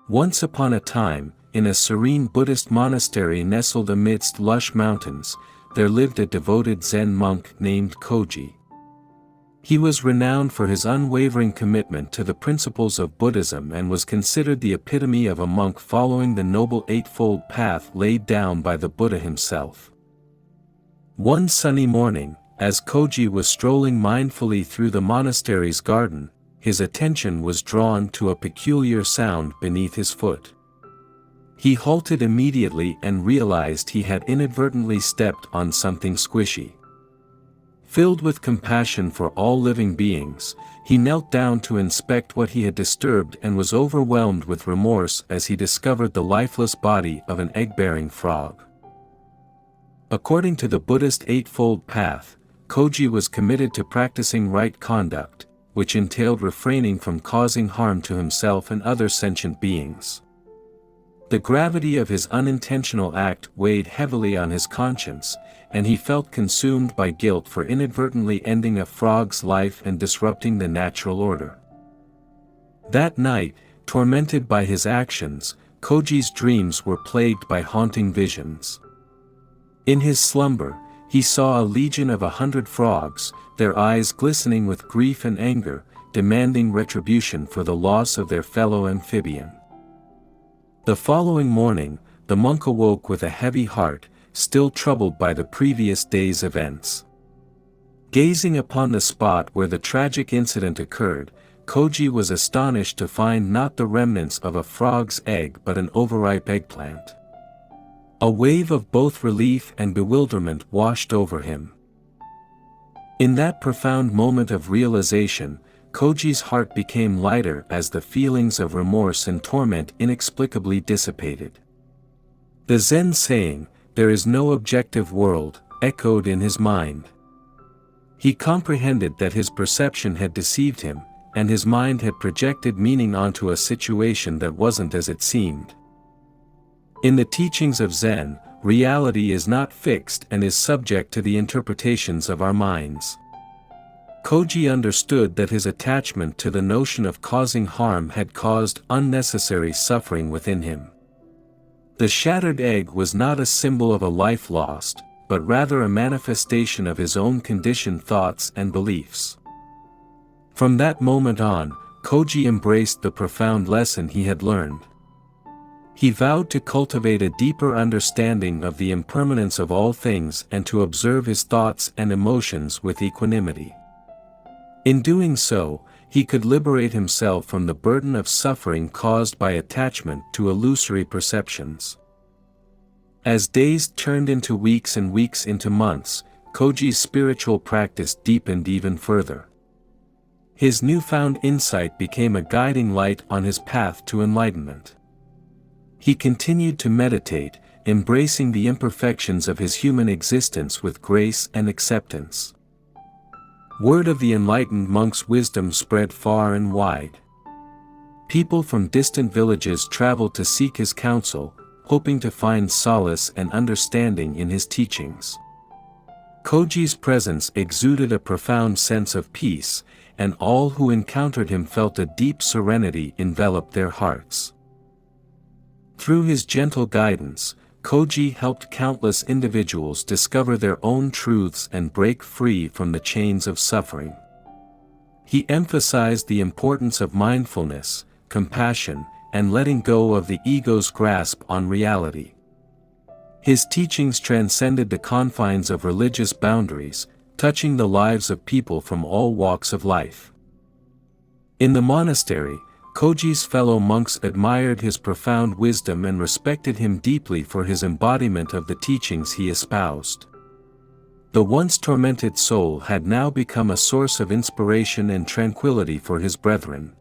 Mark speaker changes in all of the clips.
Speaker 1: Once upon a time, in a serene Buddhist monastery nestled amidst lush mountains, there lived a devoted Zen monk named Koji. He was renowned for his unwavering commitment to the principles of Buddhism and was considered the epitome of a monk following the Noble Eightfold Path laid down by the Buddha himself. One sunny morning, as Koji was strolling mindfully through the monastery's garden, his attention was drawn to a peculiar sound beneath his foot. He halted immediately and realized he had inadvertently stepped on something squishy. Filled with compassion for all living beings, he knelt down to inspect what he had disturbed and was overwhelmed with remorse as he discovered the lifeless body of an egg-bearing frog. According to the Buddhist Eightfold Path, Koji was committed to practicing right conduct, which entailed refraining from causing harm to himself and other sentient beings. The gravity of his unintentional act weighed heavily on his conscience, and he felt consumed by guilt for inadvertently ending a frog's life and disrupting the natural order. That night, tormented by his actions, Koji's dreams were plagued by haunting visions. In his slumber, he saw a legion of 100 frogs, their eyes glistening with grief and anger, demanding retribution for the loss of their fellow amphibian. The following morning, the monk awoke with a heavy heart, still troubled by the previous day's events. Gazing upon the spot where the tragic incident occurred, Koji was astonished to find not the remnants of a frog's egg but an overripe eggplant. A wave of both relief and bewilderment washed over him. In that profound moment of realization, Koji's heart became lighter as the feelings of remorse and torment inexplicably dissipated. The Zen saying, "There is no objective world," echoed in his mind. He comprehended that his perception had deceived him, and his mind had projected meaning onto a situation that wasn't as it seemed. In the teachings of Zen, reality is not fixed and is subject to the interpretations of our minds. Koji understood that his attachment to the notion of causing harm had caused unnecessary suffering within him. The shattered egg was not a symbol of a life lost, but rather a manifestation of his own conditioned thoughts and beliefs. From that moment on, Koji embraced the profound lesson he had learned. He vowed to cultivate a deeper understanding of the impermanence of all things and to observe his thoughts and emotions with equanimity. In doing so, he could liberate himself from the burden of suffering caused by attachment to illusory perceptions. As days turned into weeks and weeks into months, Koji's spiritual practice deepened even further. His newfound insight became a guiding light on his path to enlightenment. He continued to meditate, embracing the imperfections of his human existence with grace and acceptance. Word of the enlightened monk's wisdom spread far and wide. People from distant villages traveled to seek his counsel, hoping to find solace and understanding in his teachings. Koji's presence exuded a profound sense of peace, and all who encountered him felt a deep serenity envelop their hearts. Through his gentle guidance, Koji helped countless individuals discover their own truths and break free from the chains of suffering. He emphasized the importance of mindfulness, compassion, and letting go of the ego's grasp on reality. His teachings transcended the confines of religious boundaries, touching the lives of people from all walks of life. In the monastery, Koji's fellow monks admired his profound wisdom and respected him deeply for his embodiment of the teachings he espoused. The once tormented soul had now become a source of inspiration and tranquility for his brethren.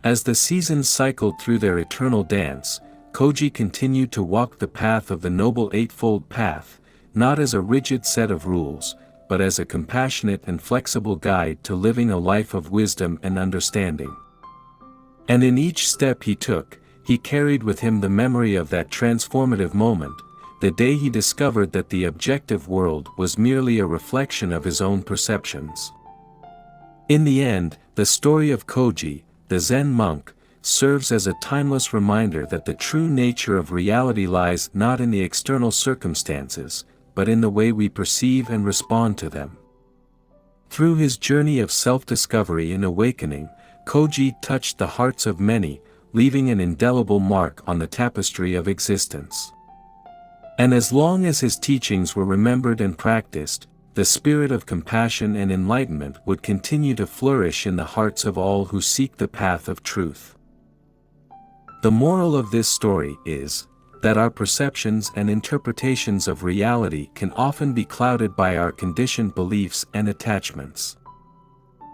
Speaker 1: As the seasons cycled through their eternal dance, Koji continued to walk the path of the Noble Eightfold Path, not as a rigid set of rules, but as a compassionate and flexible guide to living a life of wisdom and understanding. And in each step he took, he carried with him the memory of that transformative moment, the day he discovered that the objective world was merely a reflection of his own perceptions. In the end, the story of Koji, the Zen monk, serves as a timeless reminder that the true nature of reality lies not in the external circumstances, but in the way we perceive and respond to them. Through his journey of self-discovery and awakening, Koji touched the hearts of many, leaving an indelible mark on the tapestry of existence. And as long as his teachings were remembered and practiced, the spirit of compassion and enlightenment would continue to flourish in the hearts of all who seek the path of truth. The moral of this story is that our perceptions and interpretations of reality can often be clouded by our conditioned beliefs and attachments.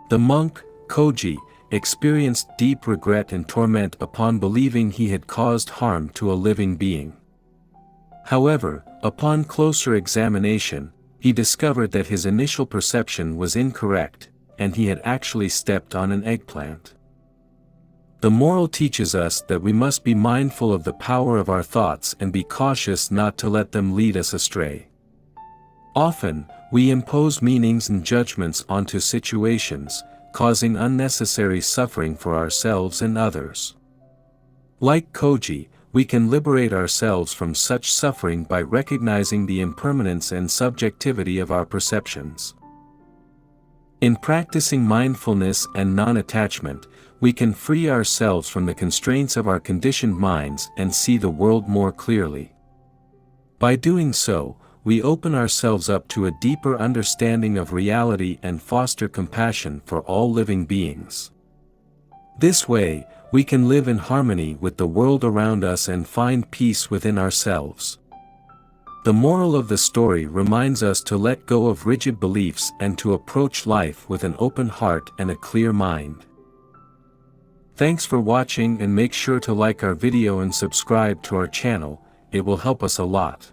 Speaker 1: The monk, Koji, experienced deep regret and torment upon believing he had caused harm to a living being. However, upon closer examination, he discovered that his initial perception was incorrect, and he had actually stepped on an eggplant. The moral teaches us that we must be mindful of the power of our thoughts and be cautious not to let them lead us astray. Often, we impose meanings and judgments onto situations, causing unnecessary suffering for ourselves and others. Like Koji, we can liberate ourselves from such suffering by recognizing the impermanence and subjectivity of our perceptions. In practicing mindfulness and non-attachment, we can free ourselves from the constraints of our conditioned minds and see the world more clearly. By doing so, we open ourselves up to a deeper understanding of reality and foster compassion for all living beings. This way, we can live in harmony with the world around us and find peace within ourselves. The moral of the story reminds us to let go of rigid beliefs and to approach life with an open heart and a clear mind. Thanks for watching, and make sure to like our video and subscribe to our channel. It will help us a lot.